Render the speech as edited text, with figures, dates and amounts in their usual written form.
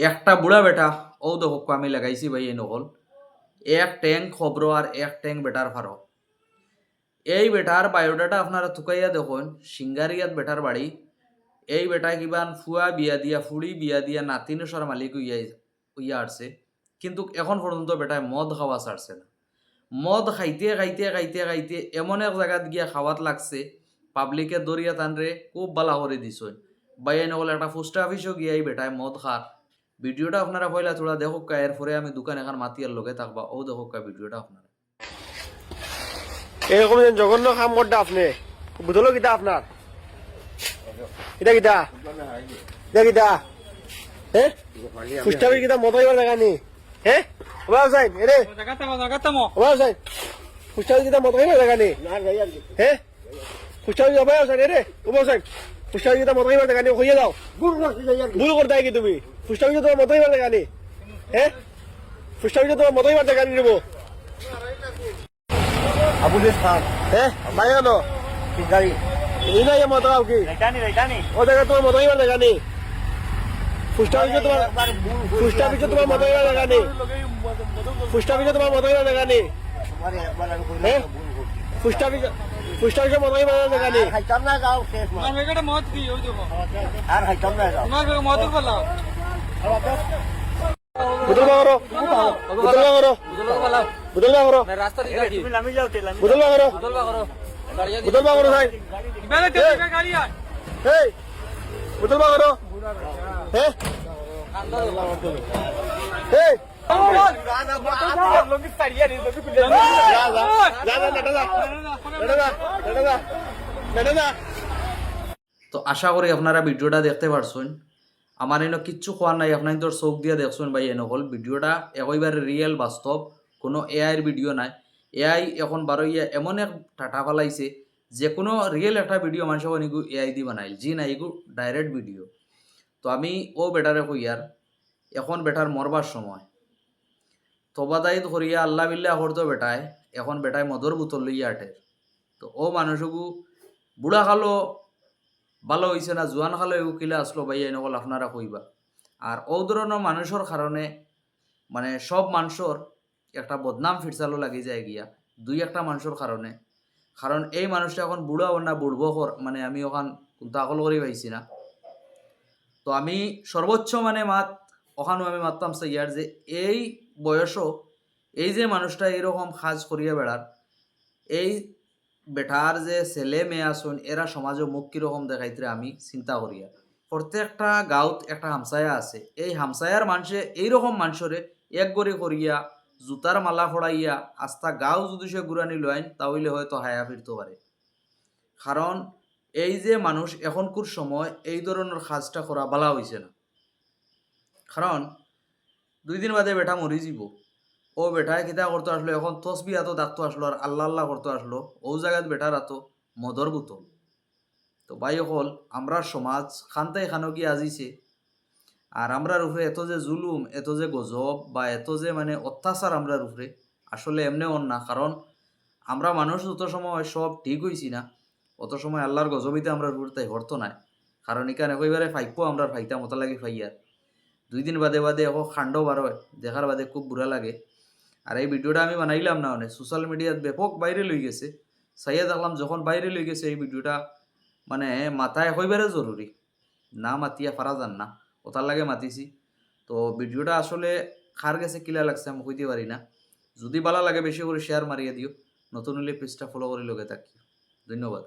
একটা বুড়া বেটা ও দেখো আমি লাগাইছি ভাই এই নকল এক ট্যাঙ্ক খবর আর এক ট্যাঙ্ক বেটার ফারো। এই বেটার বায়োডাটা আপনারা থুকাইয়া দেখুন, সিঙ্গারিয়াত বেটার বাড়ি। এই বেটা কিবান ফুয়া বিয়া দিয়া ফুড়ি বিয়া দিয়া নাতিনেশ্বর মালিক হইয়া আসছে, কিন্তু এখন পর্যন্ত বেটায় মদ খাওয়া ছাড়ছে না। মদ খাইতে খাইতে খাইতে খাইতে এমন এক জায়গাত গিয়া খাওয়াত লাগছে, পাবলিকে দরিয়া টানরে খুব বালা করে দিছ। বাইয়াই নকল একটা পোস্ট অফিসও গিয়াই বেটায় মদ খার। ভিডিওটা আপনারা পয়লা থোড়া দেখুক, এরপরে আমি দোকান এখন মাতিয়ার লগে থাকবা, ও দেখুক ভিডিওটা আপনারা। এরকম জঘন্য কাম করতে আপনি বুঝলো কিতা আপনার কিতা কিতা কিতা কিতা হ্যাঁ ফুস্টাবি কিতা মত হইবার জায়গা নি হ্যাঁ ওবা সাইন এরে ওবা সাইন ফুস্টাবি কিতা মত হইবার জায়গা নি হ্যাঁ ফুস্টাবি ওবা সাইন এরে ওবা সাইন ফুস্টাবি কিতা মত হইবার জায়গা নি হইয়া যাও ভুল করতে কি তুমি ফুস্টাবি তোমার মত হইবার জায়গা নি হ্যাঁ ফুস্টাবি তোমার মত হইবার জায়গা নি নেবো আবুলের খান হ্যাঁ ভাই কেন গাড়ি এই নাই মতো কি ও জায়গা তোমার মতো হইবার জায়গা নেই ফুস্টা পিছনে তোমার মতো হইবার জায়গা নেই ফুস্টা পিছনে তোমার মতো হইবার জায়গা নেই হ্যাঁ ফুস্টা পিছনে মতো হইবার জায়গা নেই বুতল বাগরো বুতল বাগরো বুতল বাগরো বুতল বাগরো বুতল বাগরো ভাই এই বুতল বাগরো হ্যাঁ এই তো আশা করি আপনারা ভিডিওটা দেখতে পারছেন। আমার এনে কিচ্ছু খোয়ার নাই, আপনার তোর চোখ দিয়ে দেখছেন ভাই। এনে হল ভিডিওটা একইবারে রিয়েল বাস্তব, কোনো এআইয়ের ভিডিও নাই। এআই এখন বারোইয়া এমন এক টাটা ফালাইছে, যে কোনো রিয়েল একটা ভিডিও মানুষ নিগু এআই দি বানাইল, জি না এগু ডাইরেক্ট ভিডিও। তো আমি ও বেটারে কইয়ার এখন বেটার মরবার সময় তবাদায়িত করিয়া আল্লাহ বিল্লাহ করতো বেটায়, এখন বেটায় মদর বোতল লইয়া আটের। তো ও মানুষগু বুড়া খালো ভালো হয়েছে না জোয়ান খালো এগু কিলা আসলো ভাই নকল আপনারা কইবা। আর ও ধরনের মানুষের কারণে মানে সব মানুষের একটা বদনাম ফিরসালো লাগি যায় গিয়া দুই একটা মানুষের কারণে। কারণ এই মানুষটা এখন বুড়া না বুড়বো মানে আমি ওখান তাকল করি পাইছি না। তো আমি সর্বোচ্চ মানে ওখানেও আমি মারতাম ইয়ার যে এই বয়সও এই যে মানুষটা এইরকম কাজ করিয়া বেড়ার, এই বেটার যে ছেলে মেয়ে আসুন এরা সমাজে মুখ কীরকম দেখাইতে আমি চিন্তা করিয়া। প্রত্যেকটা গাঁত একটা হামসায়া আছে, এই হামসায়ার মানুষে এইরকম মানুষরে এক গড়ি করিয়া জুতার মালা ফড়াইয়া আস্তা গাঁও যদি সে গুড়ানি লয় তাহলে হয়তো হায়া ফিরতে পারে। কারণ এই যে মানুষ এখনকার সময় এই ধরনের কাজটা করা বালা হয়েছে না। কারণ 2 দিন বাদে বেটা মরি যাব, ও বেটায় কিতা করতে আসলো এখন তসবি এত ডাকতো আসলো আর আল্লাহ আল্লাহ করতে আসলো, ও জায়গাত বেটার এত মদর বোতল। তো ভাই হল আমরা সমাজ খানতে খানো কি আজিছে, আর আমরার উপরে এত যে জুলুম এত যে গজব বা এত যে মানে অত্যাচার আমরার উপরে আসলে এমনি অন না। কারণ আমরা মানুষ যত সময় সব ঠিক হইছি না অত সময় আল্লাহর গজবিতে আমরা উপরে তাই হরতো নাই। কারণ এখানে কইবারে ফাইপো আমরা ফাইতা মতো লাগে ফাইয়ার 2 দিন বাদে বাদে এখন খান্ড বার হয় দেখার বাদে খুব বুড়া লাগে। আর এই ভিডিওটা আমি বানাইলাম না অনেক সোশ্যাল মিডিয়াত ব্যাপক বাইরে লই গেছে, সাইয়া দেখলাম যখন বাইরে লই গেছে এই ভিডিওটা মানে মাথায় হইবারে জরুরি না মাতিয়া পারা যান না, ওটার লাগে মাতিছি। তো ভিডিওটা আসলে খার গেছে কিলা লাগছে আমি কইতে পারি না। যদি ভালো লাগে বেশি করে শেয়ার মারিয়ে দিও, নতুন হলে পেজটা ফলো করে লগে থাকি। ধন্যবাদ।